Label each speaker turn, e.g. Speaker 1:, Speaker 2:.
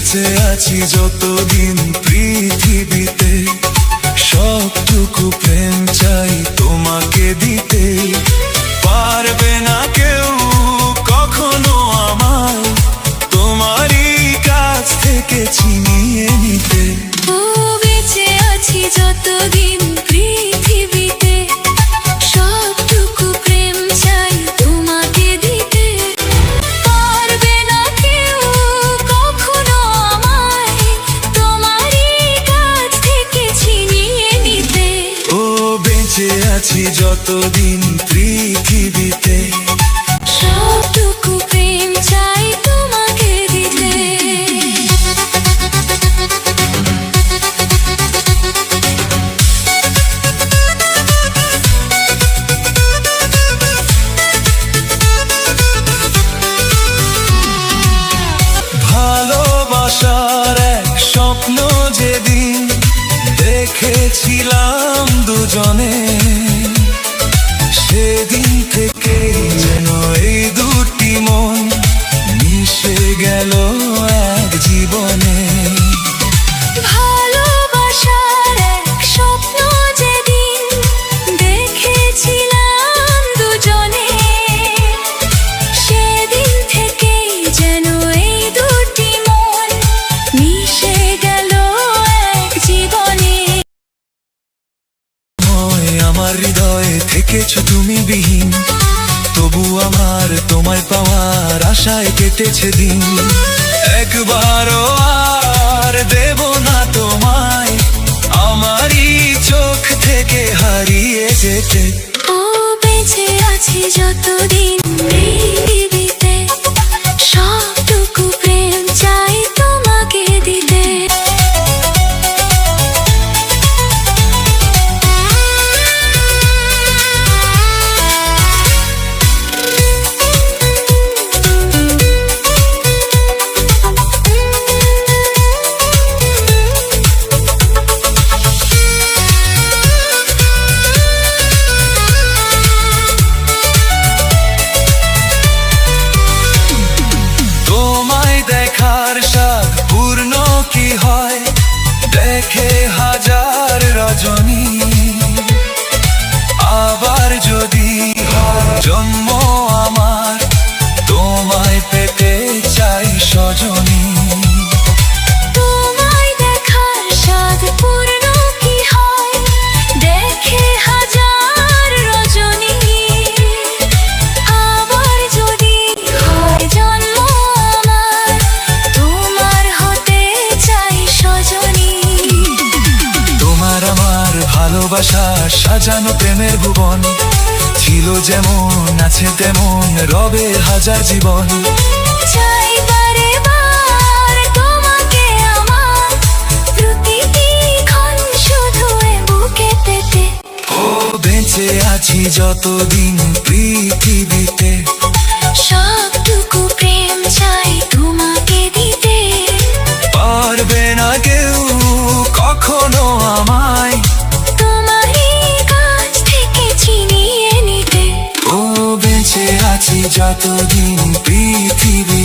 Speaker 1: বেঁচে আছি যতদিন পৃথিবীতে, সবটুকু প্রেম চাই তোমাকে দিতে। পারবে না কেউ কখনো আমায় তোমারই কাছ থেকে ছিনিয়ে নিতে।
Speaker 2: ও বেঁচে আছি যতদিন পৃথিবীতে, সবটুকু প্রেম চাই তোমাকে দিতে। পারবে না কেউ কখনো আমায় তোমারই কাছ থেকে ছিনিয়ে নিতে।
Speaker 1: ও বেঁচে আছি যতদিন পৃথিবীতে,
Speaker 2: সবটুকু প্রেম চাই তোমাকে দিতে।
Speaker 1: ভালোবাসার এক স্বপ্ন যেদিন দেখেছিলাম দুজনে, সেদিন থেকে যেন এই দুটি মন মিশে গেল এক জীবনে।
Speaker 2: ভালোবাসার এক স্বপ্ন যেদিন দেখেছিলাম দুজনে, সেদিন থেকেই যেন এই দুটি মন মিশে গেল এক জীবনে।
Speaker 1: আমার হৃদয়ে থেকেছো তুমি বিহীন, তবু আমার তোমায় পাওয়ার আশায় কেটেছে দিন। একবারও আর দেব না তোমায় আমারই চোখ থেকে হারিয়ে যেতে।
Speaker 2: ও বেঁচে আছি যতদিন পৃথিবীতে, সবটুকু প্রেম চাই তোমাকে দিতে।
Speaker 1: তোমায় দেখার স্বাদ পূর্ণ কি হয়, দেখে হাজার রজনী। আবার যদি হয় জন্ম আমার, তোমায় পেতে চাই সজনী।
Speaker 2: তোমায় দেখার স্বাদ পূর্ণ কি হয়, দেখে হাজার রজনী। আবার যদি হয় জন্ম আমার, তোমার হতে চাই সজনী।
Speaker 1: তোমার আমার ভালোবাসা সাজানো প্রেমের ভুবন, ছিল যেমন আছে তেমন রবে হাজার জীবন।
Speaker 2: চাই বারে বার তোমাকে আমার, প্রতিটি ক্ষণ শুধু এ বুকে পেতে।
Speaker 1: ও বেঁচে আছি যতদিন পৃথিবীতে,
Speaker 2: সবটুকু প্রেম চাই তোমাকে দিতে।
Speaker 1: পারবে না কেউ কখনো আমায়
Speaker 2: তোমারই কাছ থেকে ছিনিয়ে নিতে।
Speaker 1: ও বেঁচে আছি যতদিন পৃথিবী